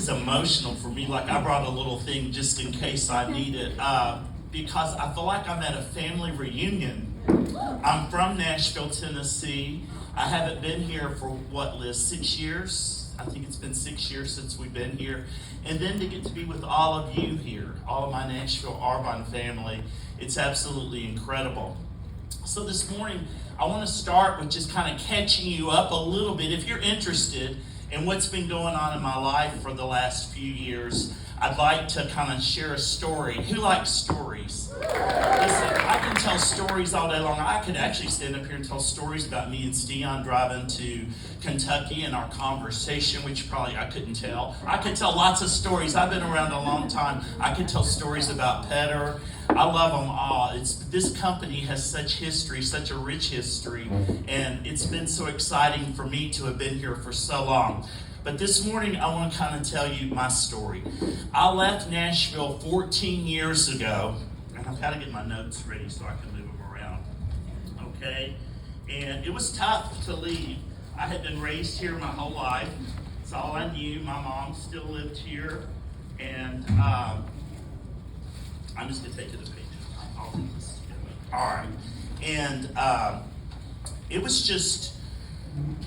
is emotional for me. Like, I brought a little thing just in case I need it, because I feel like I'm at a family reunion. I'm from Nashville, Tennessee. I haven't been here for, what, Liz, 6 years? I think it's been 6 years since we've been here. And then to get to be with all of you here, all of my Nashville Arbonne family, it's absolutely incredible. So this morning, I want to start with just kind of catching you up a little bit. If you're interested in what's been going on in my life for the last few years, I'd like to kind of share a story. Who likes stories? Listen, I can tell stories all day long. I could actually stand up here and tell stories about me and Steon driving to Kentucky and our conversation, which probably I couldn't tell. I could tell lots of stories. I've been around a long time. I could tell stories about Petter. I love them all. This company has such history, such a rich history, and it's been so exciting for me to have been here for so long. But this morning, I want to kind of tell you my story. I left Nashville 14 years ago, and I've got to get my notes ready so I can move them around, okay? And it was tough to leave. I had been raised here my whole life. It's all I knew. My mom still lived here, and I'm just going to take it a page. I'll read this together. All right. And it was just...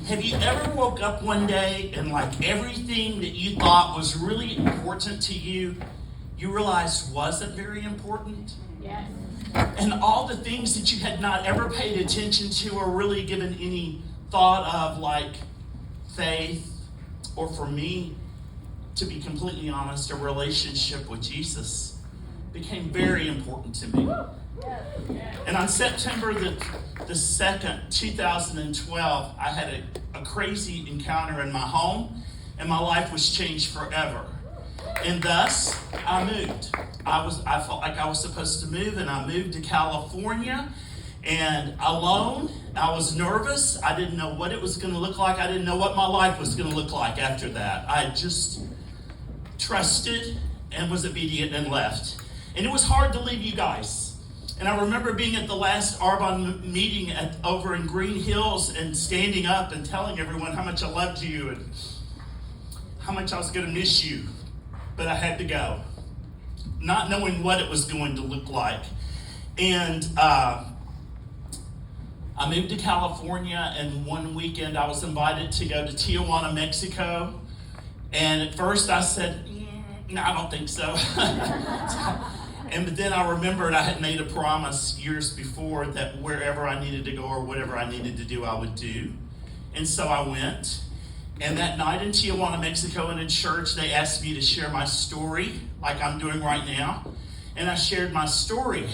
Have you ever woke up one day and like everything that you thought was really important to you, you realized wasn't very important? Yes. And all the things that you had not ever paid attention to or really given any thought of, like faith, or for me, to be completely honest, a relationship with Jesus became very important to me. And on September the 2nd, 2012, I had a crazy encounter in my home, and my life was changed forever. And thus, I moved. I felt like I was supposed to move, and I moved to California, and alone. I was nervous. I didn't know what it was going to look like. I didn't know what my life was going to look like after that. I just trusted and was obedient and left. And it was hard to leave you guys. And I remember being at the last Arbonne meeting over in Green Hills and standing up and telling everyone how much I loved you and how much I was going to miss you. But I had to go, not knowing what it was going to look like. And I moved to California, and one weekend I was invited to go to Tijuana, Mexico. And at first I said, no, I don't think so. But then I remembered I had made a promise years before that wherever I needed to go or whatever I needed to do, I would do. And so I went. And that night in Tijuana, Mexico, in a church, they asked me to share my story, like I'm doing right now. And I shared my story.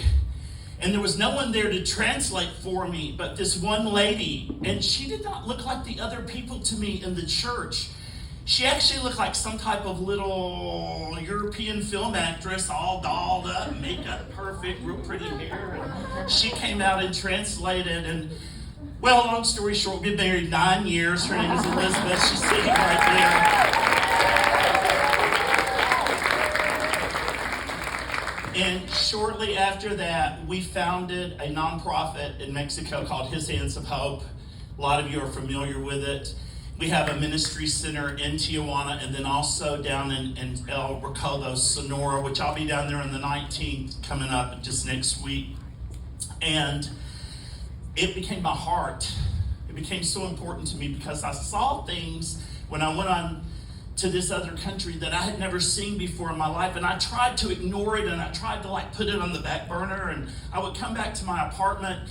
And there was no one there to translate for me but this one lady. And she did not look like the other people to me in the church. She actually looked like some type of little European film actress, all dolled up, makeup perfect, real pretty hair. And she came out and translated. And, well, long story short, we've been married 9 years. Her name is Elizabeth. She's sitting right there. And shortly after that, we founded a nonprofit in Mexico called His Hands of Hope. A lot of you are familiar with it. We have a ministry center in Tijuana, and then also down in El Recodo, Sonora, which I'll be down there on the 19th, coming up just next week. And it became my heart. It became so important to me because I saw things when I went on to this other country that I had never seen before in my life, and I tried to ignore it, and I tried to put it on the back burner, and I would come back to my apartment,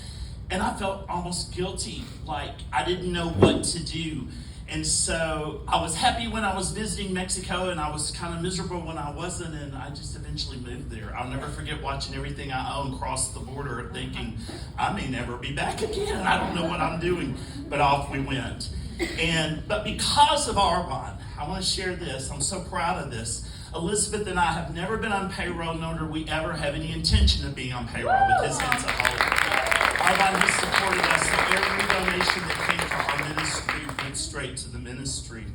and I felt almost guilty, like I didn't know what to do. And so I was happy when I was visiting Mexico, and I was kind of miserable when I wasn't, and I just eventually moved there. I'll never forget watching everything I own cross the border, thinking, I may never be back again. I don't know what I'm doing. But off we went. But because of Arbonne, I want to share this. I'm so proud of this. Elizabeth and I have never been on payroll, nor do we ever have any intention of being on payroll with His Hands of Hope. Arbonne has supported us, so every donation that came from our ministry went straight to the ministry.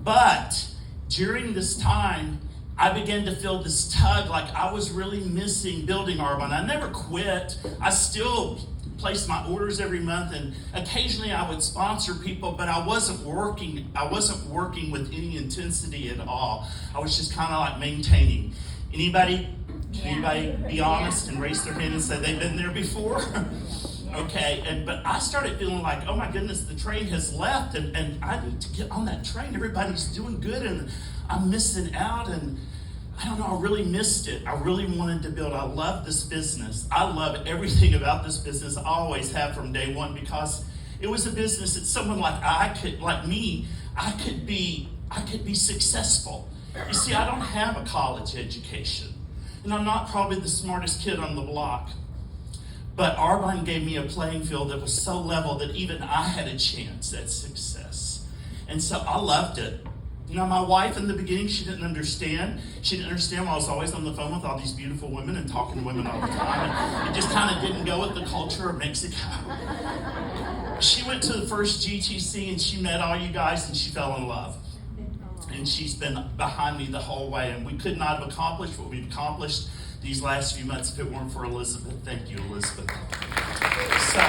But during this time, I began to feel this tug, like I was really missing building Arbonne. I never quit. I still place my orders every month, and occasionally I would sponsor people, but I wasn't working with any intensity at all. I was just kind of like maintaining. Anybody be honest and raise their hand and say they've been there before? Okay, but I started feeling like, oh my goodness, the train has left, and I need to get on that train. Everybody's doing good, and I'm missing out, and I don't know, I really missed it. I really wanted to build. I love this business. I love everything about this business. I always have from day one, because it was a business that someone I could be successful. You see, I don't have a college education, and I'm not probably the smartest kid on the block. But Arbonne gave me a playing field that was so level that even I had a chance at success. And so I loved it. You know, my wife in the beginning, she didn't understand. She didn't understand why I was always on the phone with all these beautiful women and talking to women all the time. And it just kind of didn't go with the culture of Mexico. She went to the first GTC and she met all you guys and she fell in love. And she's been behind me the whole way. And we could not have accomplished what we've accomplished these last few months if it weren't for Elizabeth. Thank you, Elizabeth. So,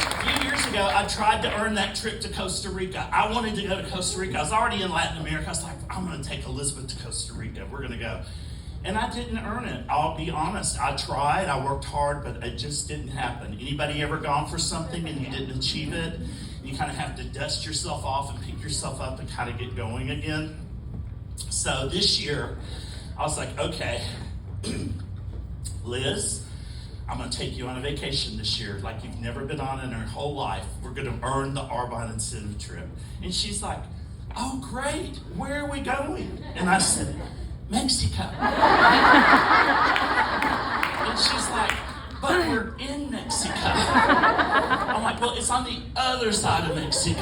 a few years ago, I tried to earn that trip to Costa Rica. I wanted to go to Costa Rica. I was already in Latin America. I was like, I'm going to take Elizabeth to Costa Rica. We're going to go. And I didn't earn it. I'll be honest. I tried. I worked hard, but it just didn't happen. Anybody ever gone for something and you didn't achieve it? You kind of have to dust yourself off and pick yourself up and kind of get going again. So this year, I was like, okay, Liz, I'm going to take you on a vacation this year like you've never been on in your whole life. We're going to earn the Arbonne incentive trip. And she's like, oh, great. Where are we going? And I said, Mexico. And she's like, but we're in Mexico. I'm like, well, it's on the other side of Mexico.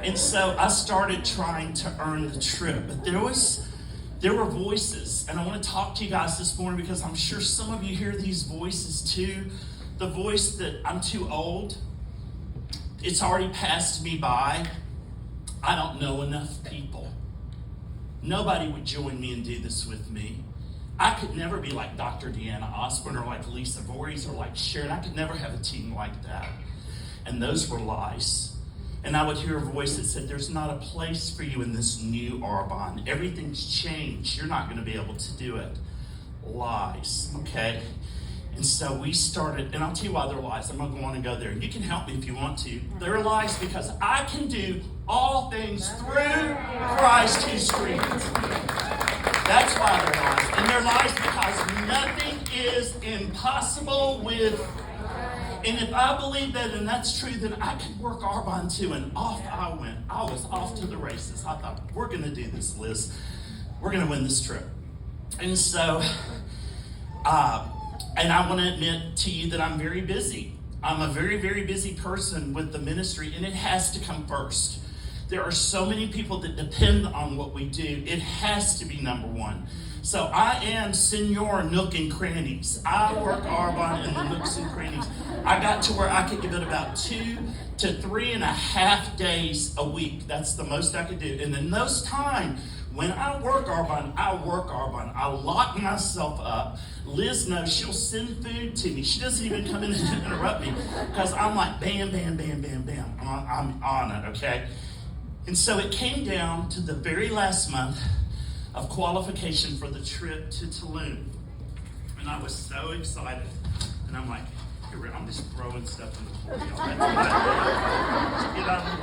And so I started trying to earn the trip. But there were voices, and I want to talk to you guys this morning because I'm sure some of you hear these voices too. The voice that I'm too old, it's already passed me by. I don't know enough people. Nobody would join me and do this with me. I could never be like Dr. Deanna Osborne or like Lisa Voorhees or like Sharon. I could never have a team like that. And those were lies. And I would hear a voice that said, there's not a place for you in this new Arbonne. Everything's changed. You're not going to be able to do it. Lies, okay? And so we started, and I'll tell you why they're lies. I'm not going to want to go there. You can help me if you want to. They're lies because I can do all things through Christ who strengthens me. That's why they're lies. And they're lies because nothing is impossible with. And if I believe that and that's true, then I could work Arbonne too. And off I went. I was off to the races. I thought, we're going to do this, Liz. We're going to win this trip. And so, and I want to admit to you that I'm very busy. I'm a very, very busy person with the ministry, and it has to come first. There are so many people that depend on what we do. It has to be number one. So I am Senor Nook and Crannies. I work Arbonne in the nooks and crannies. I got to where I could give it about 2 to 3.5 days a week. That's the most I could do. And in those times, when I work Arbonne, I lock myself up. Liz knows she'll send food to me. She doesn't even come in and interrupt me because I'm like, bam, bam, bam, bam, bam. I'm on it, okay? And so it came down to the very last month of qualification for the trip to Tulum. And I was so excited. And I'm like, here, I'm just throwing stuff in the floor. Y'all got to get out of the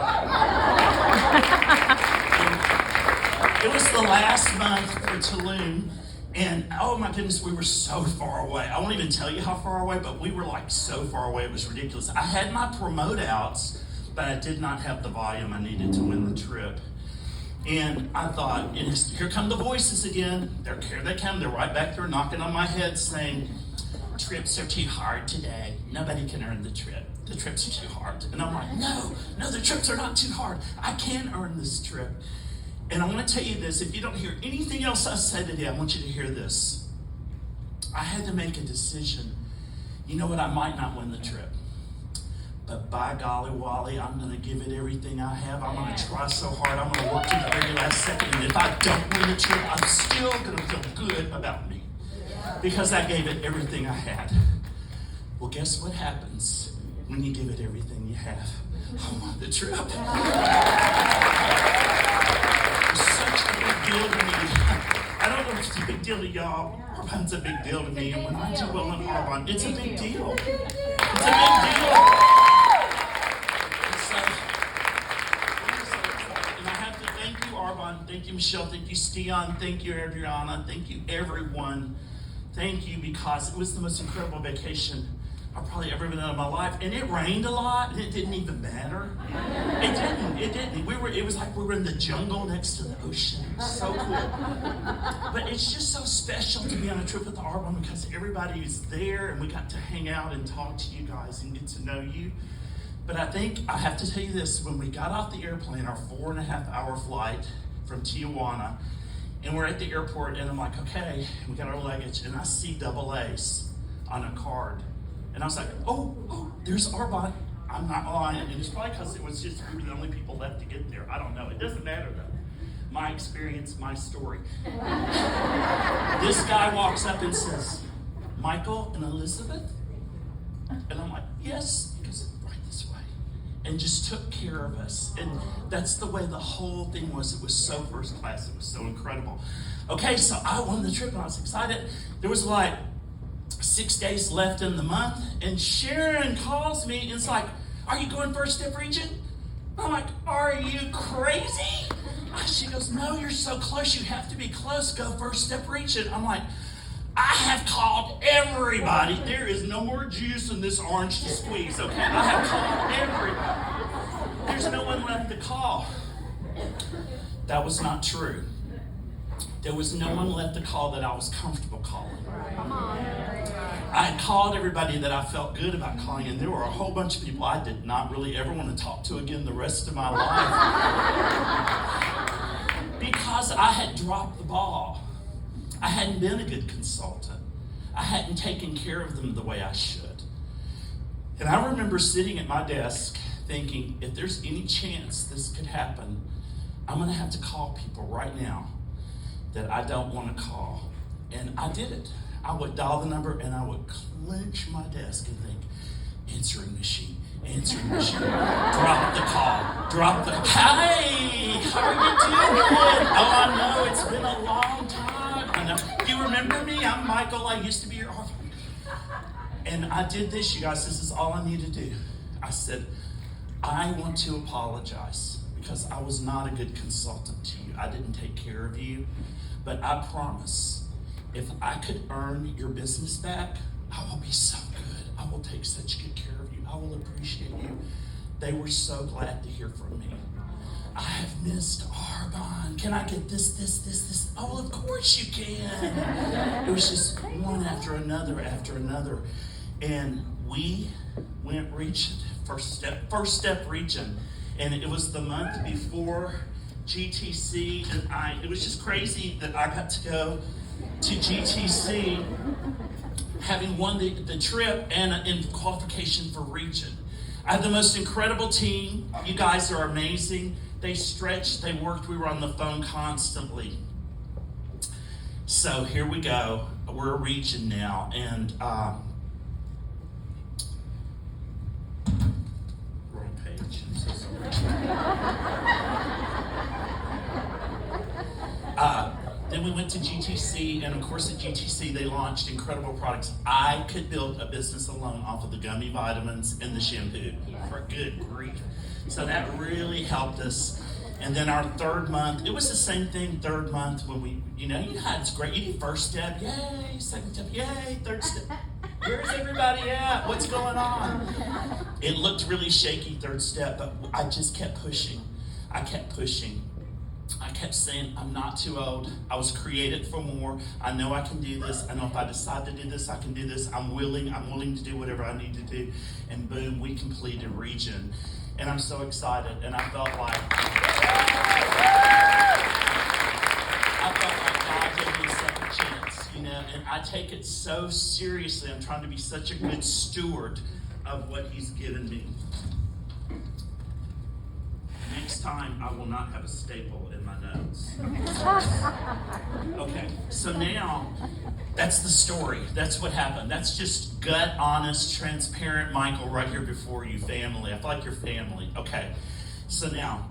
way. It was the last month for Tulum. And oh my goodness, we were so far away. I won't even tell you how far away, but we were like so far away, it was ridiculous. I had my promote outs, but I did not have the volume I needed to win the trip. And I thought, and here come the voices again. Here they come. They're right back there knocking on my head saying, trips are too hard today. Nobody can earn the trip. The trips are too hard. And I'm like, no, the trips are not too hard. I can earn this trip. And I want to tell you this. If you don't hear anything else I said today, I want you to hear this. I had to make a decision. You know what? I might not win the trip. But by golly, Wally, I'm going to give it everything I have. I'm going to try so hard. I'm going to work to the very last second. And if I don't win the trip, I'm still going to feel good about me. Because I gave it everything I had. Well, guess what happens when you give it everything you have? I want the trip. It's such a big deal to me. I don't know if it's a big deal to y'all. Arbonne's a big deal to me. And when I do well in Arbonne, it's a big deal. It's a big deal. And I have to thank you, Arbonne. Thank you, Michelle. Thank you, Stian. Thank you, Adriana. Thank you, everyone. Thank you, because it was the most incredible vacation I've probably ever been on in my life. And it rained a lot, and it didn't even matter. It didn't. It was like we were in the jungle next to the ocean. It was so cool. But it's just so special to be on a trip with the Arbonne because everybody is there, and we got to hang out and talk to you guys and get to know you. But I think I have to tell you this, when we got off the airplane, our 4.5-hour flight from Tijuana, and we're at the airport, and I'm like, okay, we got our luggage, and I see double A's on a card. And I was like, oh, there's Arbonne. I'm not lying. And it's probably because it was just we were the only people left to get there. I don't know. It doesn't matter, though. My experience, my story. This guy walks up and says, Michael and Elizabeth? And I'm like, yes. He goes, right this way. And just took care of us. And that's the way the whole thing was. It was so first class. It was so incredible. Okay, so I won the trip and I was excited. There was like 6 days left in the month, and Sharon calls me and it's like, are you going First Step Region? I'm like, are you crazy? She goes, no, you're so close. You have to be close. Go First Step Region. I'm like, I have called everybody. There is no more juice in this orange to squeeze, okay? I have called everybody. There's no one left to call. That was not true. There was no one left to call that I was comfortable calling. I had called everybody that I felt good about calling, and there were a whole bunch of people I did not really ever want to talk to again the rest of my life. Because I had dropped the ball. I hadn't been a good consultant. I hadn't taken care of them the way I should. And I remember sitting at my desk thinking, if there's any chance this could happen, I'm going to have to call people right now that I don't want to call. And I did it. I would dial the number and I would clench my desk and think, answering machine. Drop the call. Hey, how are you doing? Oh, I know, it's been a long time. I know. Do you remember me? I'm Michael. I used to be your author. And I did this, you guys. This is all I need to do. I said, I want to apologize because I was not a good consultant to you. I didn't take care of you. But I promise, if I could earn your business back, I will be so good. I will take such good care of you. I will appreciate you. They were so glad to hear from me. I have missed Arbonne. Can I get this? Oh, of course you can. It was just one after another. And we went region, first step region. And it was the month before GTC, and it was just crazy that I got to go to GTC having won the trip and in qualification for region. I had the most incredible team. You guys are amazing. They stretched, they worked, we were on the phone constantly. So here we go. We're a region now, and wrong page. I'm so sorry. Then we went to GTC, and of course at GTC they launched incredible products. I could build a business alone off of the gummy vitamins and the shampoo. For good grief. So that really helped us. And then our third month, it was the same thing, third month when we, you know how it's great. You do first step, yay, second step, yay, third step. Where's everybody at? What's going on? It looked really shaky, third step, but I just kept pushing. I kept saying, I'm not too old. I was created for more. I know I can do this. I know if I decide to do this, I can do this. I'm willing to do whatever I need to do. And boom, we completed region. And I'm so excited. And I felt like God gave me a second chance, you know, and I take it so seriously. I'm trying to be such a good steward of what He's given me. Next time, I will not have a staple in my notes. months. Okay, so now that's the story. That's what happened. That's just gut, honest, transparent Michael right here before you, family. I feel like you're family. Okay, so now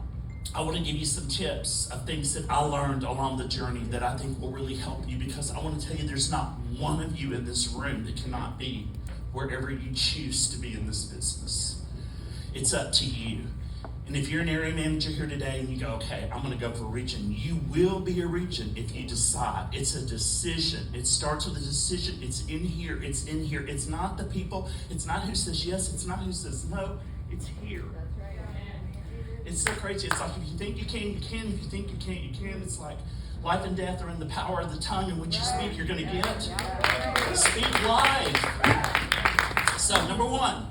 I want to give you some tips of things that I learned along the journey that I think will really help you, because I want to tell you there's not one of you in this room that cannot be wherever you choose to be in this business. It's up to you. And if you're an area manager here today and you go, okay, I'm going to go for a region, you will be a region if you decide. It's a decision. It starts with a decision. It's in here. It's in here. It's not the people. It's not who says yes. It's not who says no. It's here. It's so crazy. It's like if you think you can, you can. If you think you can't, you can. It's like life and death are in the power of the tongue, and what you speak, you're going to get. Speak life. So, number one,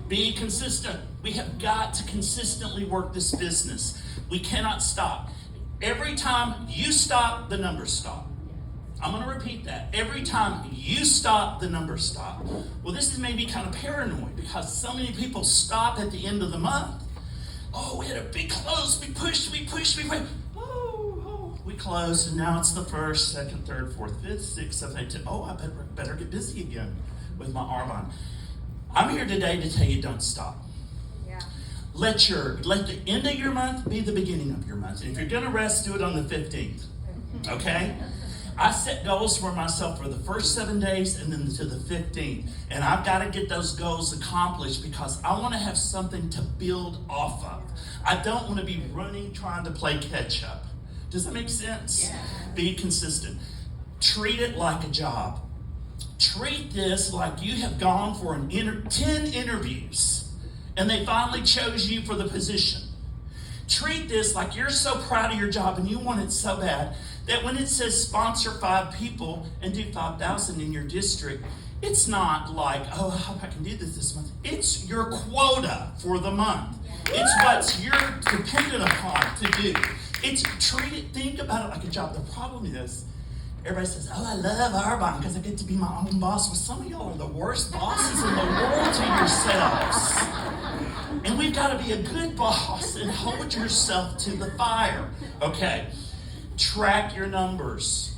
be consistent. We have got to consistently work this business. We cannot stop. Every time you stop, the numbers stop. I'm going to repeat that. Every time you stop, the numbers stop. Well, this is maybe kind of paranoid because so many people stop at the end of the month. Oh, we had a big close. We pushed, we went. Oh, we closed, and now it's the first, second, third, fourth, fifth, sixth, seventh, eighth. Oh, I better get busy again with my arm on. I'm here today to tell you, don't stop. Yeah. Let the end of your month be the beginning of your month. And if you're going to rest, do it on the 15th. Okay? I set goals for myself for the first 7 days and then to the 15th. And I've got to get those goals accomplished because I want to have something to build off of. I don't want to be running trying to play catch up. Does that make sense? Yeah. Be consistent. Treat it like a job. Treat this like you have gone for 10 interviews and they finally chose you for the position. Treat this like you're so proud of your job and you want it so bad that when it says sponsor 5 people and do 5,000 in your district, it's not like, oh, I hope I can do this month. It's your quota for the month. It's what you're dependent upon to do. Think about it like a job. The problem is, everybody says, oh, I love Arbonne because I get to be my own boss. Well, some of y'all are the worst bosses in the world to yourselves. And we've got to be a good boss and hold yourself to the fire. Okay, track your numbers.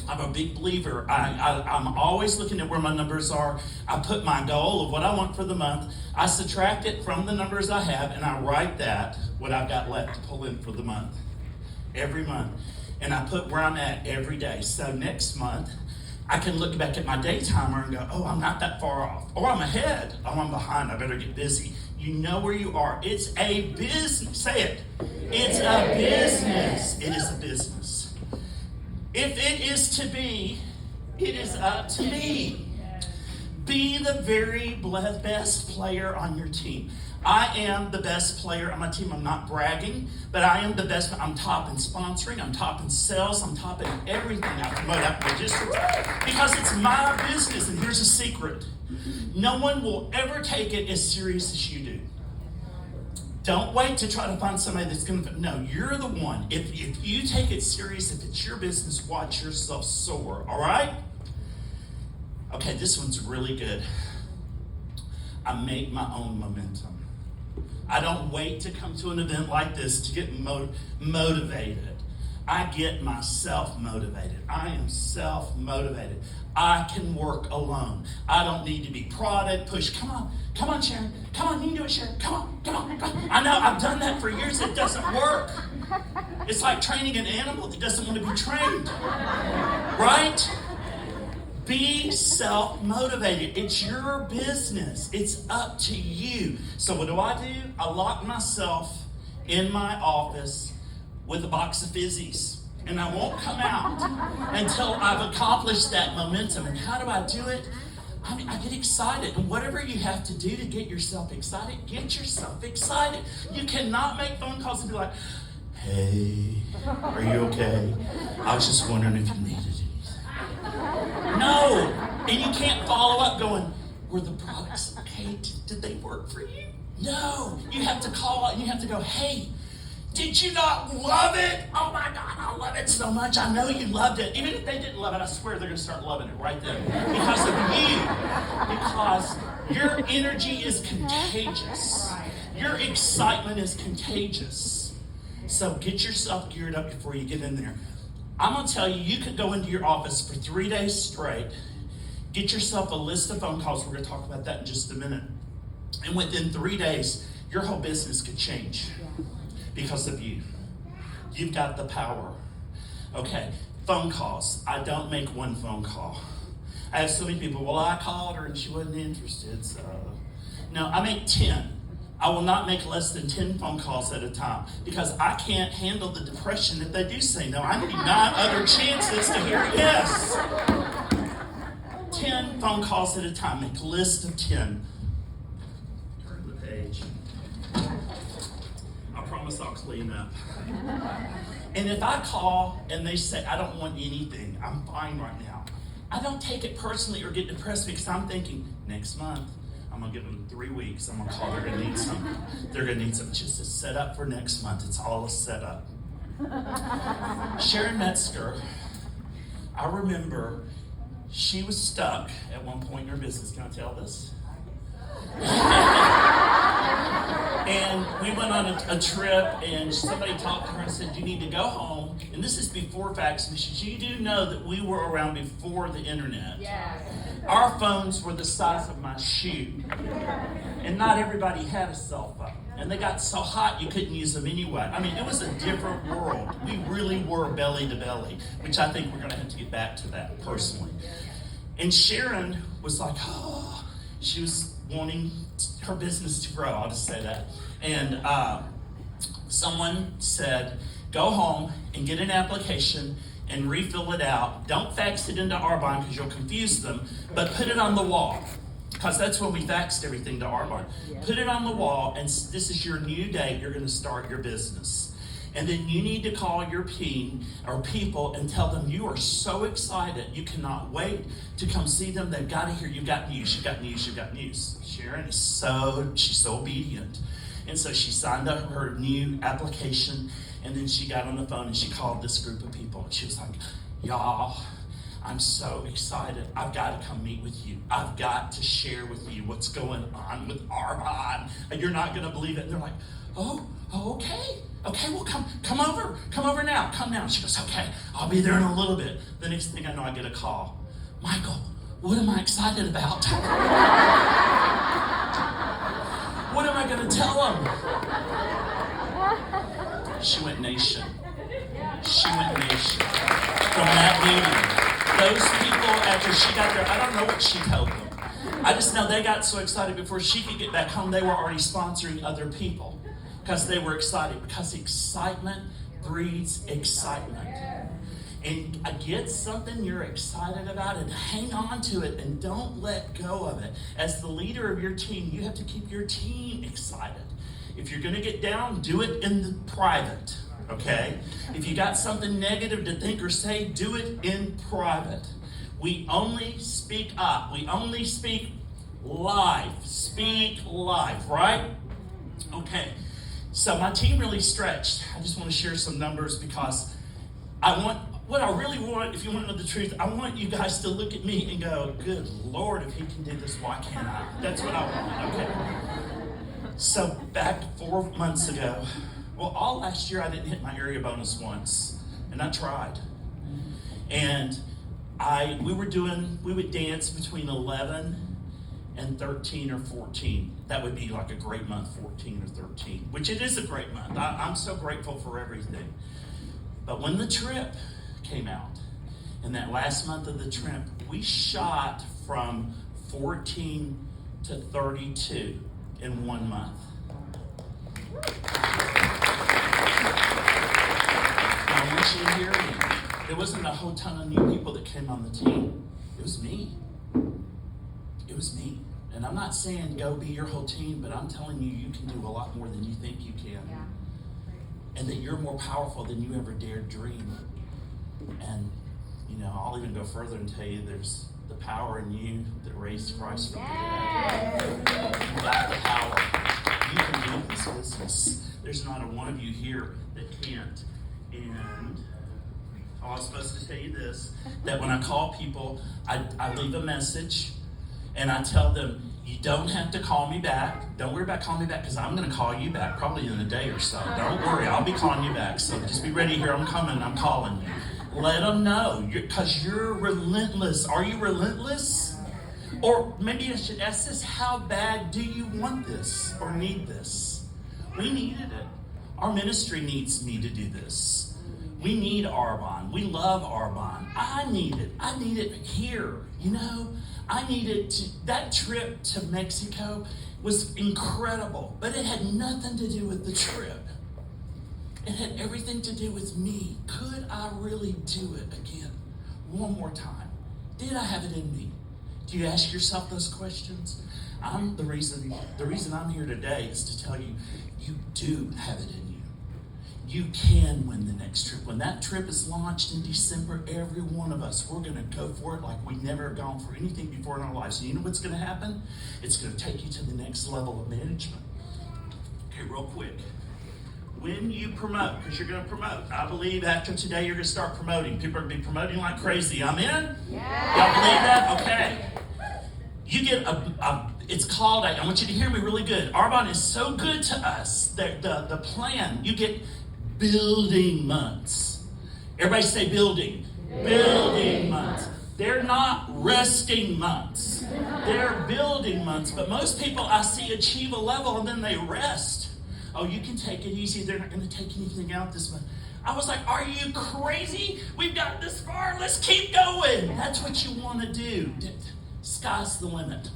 I'm a big believer. I'm always looking at where my numbers are. I put my goal of what I want for the month. I subtract it from the numbers I have, and I write that, what I've got left to pull in for the month. Every month. And I put where I'm at every day. So next month, I can look back at my day timer and go, oh, I'm not that far off. Or I'm ahead. Oh, I'm behind. I better get busy. You know where you are. It's a business. Say it. It's a business. It is a business. If it is to be, it is up to me. Be the very best player on your team. I am the best player on my team. I'm not bragging, but I am the best. I'm top in sponsoring. I'm top in sales. I'm top in everything. I promote out my district because it's my business. And here's a secret. No one will ever take it as serious as you do. Don't wait to try to find somebody that's going to... No, you're the one. If you take it serious, if it's your business, watch yourself soar. All right? Okay, this one's really good. I make my own momentum. I don't wait to come to an event like this to get motivated. I get myself motivated. I am self-motivated. I can work alone. I don't need to be prodded, pushed. Come on, Sharon. Come on, you can do it, Sharon. Come on. I know, I've done that for years. It doesn't work. It's like training an animal that doesn't want to be trained. Right? Be self-motivated. It's your business. It's up to you. So what do? I lock myself in my office with a box of fizzies. And I won't come out until I've accomplished that momentum. And how do I do it? I get excited. And whatever you have to do to get yourself excited, get yourself excited. You cannot make phone calls and be like, hey, are you okay? I was just wondering if you needed anything. No. And you can't follow up going, were the products okay? Did they work for you? No. You have to call and you have to go, hey, did you not love it? Oh my God, I love it so much. I know you loved it. Even if they didn't love it, I swear they're going to start loving it right there. Because of you. Because your energy is contagious. Your excitement is contagious. So get yourself geared up before you get in there. I'm going to tell you, you could go into your office for 3 days straight, get yourself a list of phone calls. We're going to talk about that in just a minute. And within 3 days, your whole business could change because of you. You've got the power. Okay, phone calls. I don't make one phone call. I have so many people, well, I called her and she wasn't interested, so. No, I make 10. I will not make less than 10 phone calls at a time because I can't handle the depression if they do say no. I need 9 other chances to hear yes. 10 phone calls at a time. Make a list of 10. Turn the page. I promise I'll clean up. And if I call and they say, I don't want anything, I'm fine right now, I don't take it personally or get depressed because I'm thinking, next month, I'm going to give them 3 weeks. I'm going to call. They're going to need something. They're going to need something. Just a setup for next month. It's all a setup. Sharon Metzger, I remember she was stuck at one point in her business. Can I tell this? And we went on a trip, and somebody talked to her and said, you need to go home. And this is before fax machines. You do know that we were around before the internet. Yes. Our phones were the size of my shoe. And not everybody had a cell phone. And they got so hot you couldn't use them anyway. I mean, it was a different world. We really were belly to belly, which I think we're going to have to get back to that personally. And Sharon was like, oh, she was wanting her business to grow. I'll just say that. And someone said, go home and get an application and refill it out. Don't fax it into Arbonne because you'll confuse them, but put it on the wall. Because that's when we faxed everything to Arbonne. Yeah. Put it on the wall, and this is your new day. You're going to start your business. And then you need to call your people and tell them you are so excited. You cannot wait to come see them. They've got to hear you've got news, you've got news, you've got news. Sharon is she's so obedient. And so she signed up her new application, and then she got on the phone and she called this group of people. And she was like, y'all, I'm so excited. I've got to come meet with you. I've got to share with you what's going on with Arbonne. And you're not going to believe it. And they're like, oh, okay. Okay, well, come over now. Come now. She goes, okay, I'll be there in a little bit. The next thing I know, I get a call. Michael, what am I excited about? What am I going to tell them? She went nation. From that meeting. Those people, after she got there, I don't know what she told them. I just know they got so excited before she could get back home, they were already sponsoring other people. Because they were excited. Because excitement breeds excitement. And get something you're excited about and hang on to it and don't let go of it. As the leader of your team, you have to keep your team excited. If you're going to get down, do it in the private. Okay? If you got something negative to think or say, do it in private. We only speak up. We only speak life. Speak life, right? Okay. So my team really stretched. I just want to share some numbers because what I really want, if you want to know the truth, I want you guys to look at me and go, good Lord, if he can do this, why can't I? That's what I want, okay? So back 4 months ago, well, all last year I didn't hit my area bonus once, and I tried. And we would dance between 11 and 13 or 14. That would be like a great month, 14 or 13, which it is a great month. I'm so grateful for everything. But when the trip came out, in that last month of the trip, we shot from 14 to 32 in 1 month. Now, I want you to hear me. There wasn't a whole ton of new people that came on the team. It was me. It was me. And I'm not saying go be your whole team, but I'm telling you, you can do a lot more than you think you can. Yeah. And that you're more powerful than you ever dared dream. And, I'll even go further and tell you there's the power in you that raised Christ from the dead. You got the power. You can do this business. There's not a one of you here that can't. And I was supposed to tell you this, that when I call people, I leave a message. And I tell them, You don't have to call me back. Don't worry about calling me back because I'm going to call you back probably in a day or so. Don't worry, I'll be calling you back. So just be ready here. I'm coming. I'm calling you. Let them know because you're relentless. Are you relentless? Or maybe I should ask this, how bad do you want this or need this? We needed it. Our ministry needs me to do this. We need Arbonne. We love Arbonne. I need it. I need it here, you know? I needed to, that trip to Mexico was incredible, but it had nothing to do with the trip. It had everything to do with me. Could I really do it again? One more time. Did I have it in me? Do you ask yourself those questions? The reason I'm here today is to tell you, you do have it in you. You can win the next trip. When that trip is launched in December, every one of us, we're going to go for it like we've never gone for anything before in our lives. So you know what's going to happen? It's going to take you to the next level of management. Okay, real quick. When you promote, because you're going to promote, I believe after today you're going to start promoting. People are going to be promoting like crazy. I'm in? Yeah. Y'all believe that? Okay. You get it's called, I want you to hear me really good. Arbonne is so good to us. The plan, you get building months. Everybody say building. Building months. They're not resting months. They're building months. But most people I see achieve a level and then they rest. Oh, you can take it easy. They're not going to take anything out this month. I was like, are you crazy? We've got this far. Let's keep going. That's what you want to do. Sky's the limit.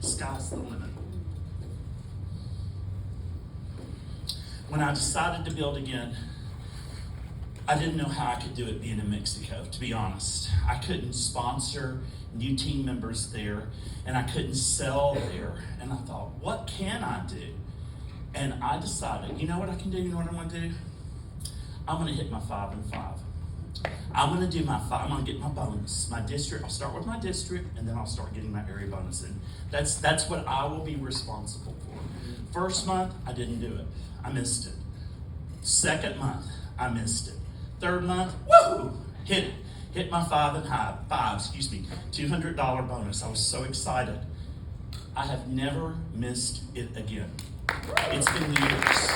Sky's the limit. When I decided to build again, I didn't know how I could do it being in Mexico, to be honest. I couldn't sponsor new team members there, and I couldn't sell there. And I thought, what can I do? And I decided, you know what I can do? You know what I'm going to do? I'm going to hit my 5 and 5. I'm going to do my 5. I'm going to get my bonus. My district, I'll start with my district, and then I'll start getting my area bonus. And that's what I will be responsible for. First month, I didn't do it. I missed it. Second month, I missed it. Third month, woo! Hit it. Hit my 5 and 5, $200 bonus. I was so excited. I have never missed it again. It's been years.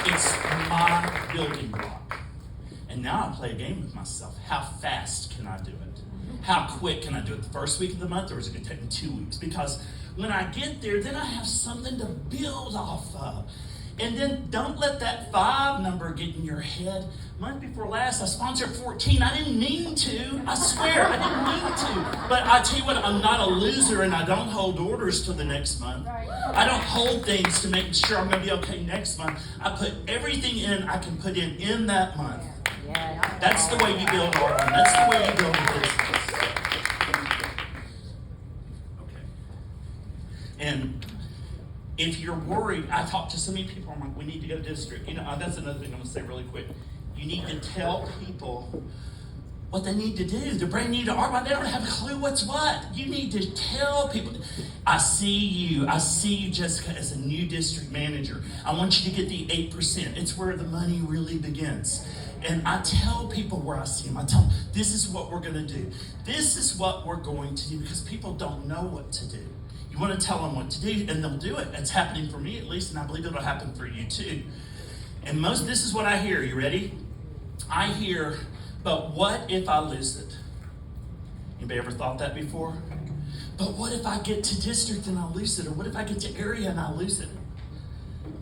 It's my building block. And now I play a game with myself. How fast can I do it? How quick can I do it? The first week of the month, or is it going to take me 2 weeks? Because when I get there, then I have something to build off of. And then don't let that 5 number get in your head. Month before last, I sponsored 14. I didn't mean to. I swear, I didn't mean to. But I tell you what, I'm not a loser, and I don't hold orders till the next month. I don't hold things to make sure I'm going to be okay next month. I put everything in I can put in that month. That's the way you build Arbonne. That's the way you build a business. Okay. And if you're worried, I talk to so many people, I'm like, we need to go to district. You know, that's another thing I'm going to say really quick. You need to tell people what they need to do. They're brand new to Arbonne. They don't have a clue what's what. You need to tell people. I see you, Jessica, as a new district manager. I want you to get the 8%. It's where the money really begins. And I tell people where I see them. I tell them, this is what we're going to do. This is what we're going to do, because people don't know what to do. You want to tell them what to do, and they'll do it. It's happening for me, at least, and I believe it'll happen for you, too. And this is what I hear. You ready? I hear, but what if I lose it? Anybody ever thought that before? But what if I get to district and I lose it? Or what if I get to area and I lose it?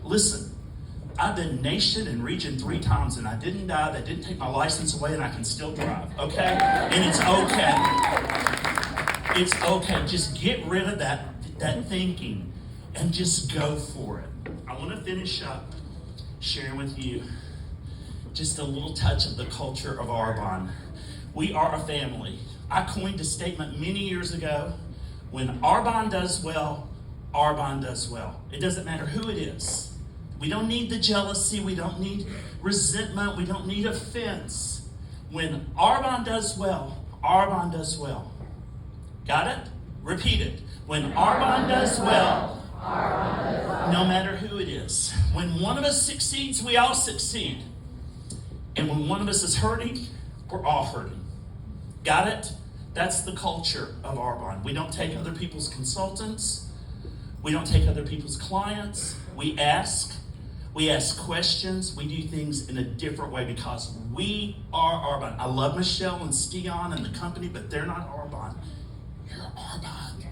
Listen, I've been nation and region 3 times, and I didn't die. They didn't take my license away, and I can still drive, okay? And it's okay. It's okay. Just get rid of that thinking and just go for it. I want to finish up sharing with you just a little touch of the culture of Arbonne. We are a family. I coined a statement many years ago: when Arbonne does well, Arbonne does well. It doesn't matter who it is. We don't need the jealousy. We don't need resentment. We don't need offense. When Arbonne does well, Arbonne does well. Got it? Repeat it. When Arbonne does well, no matter who it is. When one of us succeeds, we all succeed. And when one of us is hurting, we're all hurting. Got it? That's the culture of Arbonne. We don't take other people's consultants. We don't take other people's clients. We ask questions. We do things in a different way because we are Arbonne. I love Michelle and Steon and the company, but they're not Arbonne. You're Arbonne.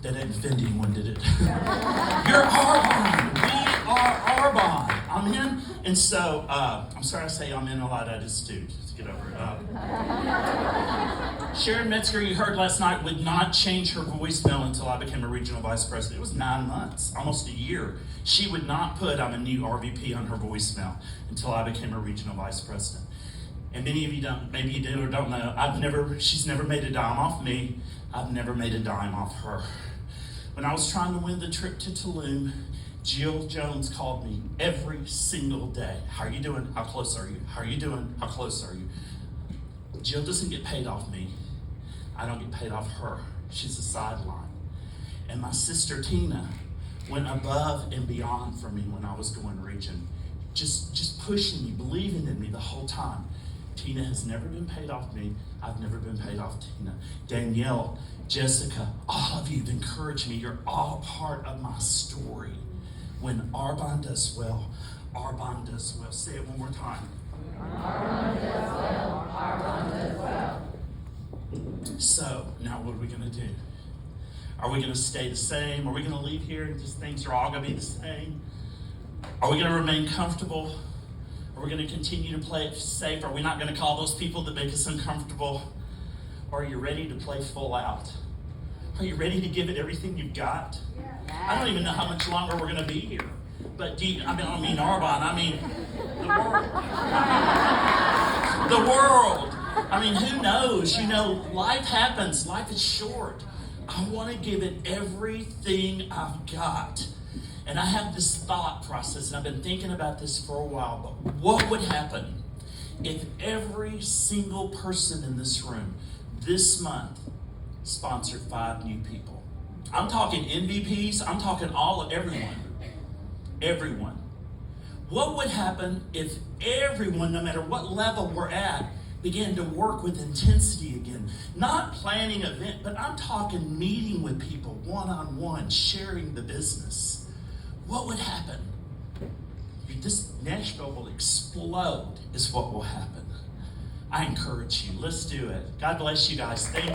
That didn't offend anyone, did it? You're Arbonne. We are Arbonne. Amen. And so, I'm sorry I say amen a lot. I just do. Just get over it. Sharon Metzger, you heard last night, would not change her voicemail until I became a regional vice president. It was 9 months, almost a year. She would not put "I'm a new RVP" on her voicemail until I became a regional vice president. And many of you don't, maybe you do or don't know, she's never made a dime off me. I've never made a dime off her. When I was trying to win the trip to Tulum, Jill Jones called me every single day. How are you doing? How close are you? How are you doing? How close are you? Jill doesn't get paid off me. I don't get paid off her. She's a sideline. And my sister Tina went above and beyond for me when I was going region. Just pushing me, believing in me the whole time. Tina has never been paid off me. I've never been paid off Tina. Danielle, Jessica, all of you have encouraged me. You're all part of my story. When Arbonne does well, Arbonne does well. Say it one more time. Arbonne does well. Arbonne does well. So, now what are we going to do? Are we going to stay the same? Are we going to leave here and just things are all going to be the same? Are we going to remain comfortable? Are we going to continue to play it safe? Are we not going to call those people that make us uncomfortable? Or are you ready to play full out? Are you ready to give it everything you've got? I don't even know how much longer we're going to be here. But I don't mean Arbonne, I mean the world. The world. I mean, who knows? You know, life happens. Life is short. I want to give it everything I've got. And I have this thought process, and I've been thinking about this for a while, but what would happen if every single person in this room this month sponsored 5 new people? I'm talking MVPs, I'm talking everyone. What would happen if everyone, no matter what level we're at, began to work with intensity again? Not planning an event, but I'm talking meeting with people one-on-one, sharing the business. What would happen? This Nashville will explode is what will happen. I encourage you. Let's do it. God bless you guys. Thank you.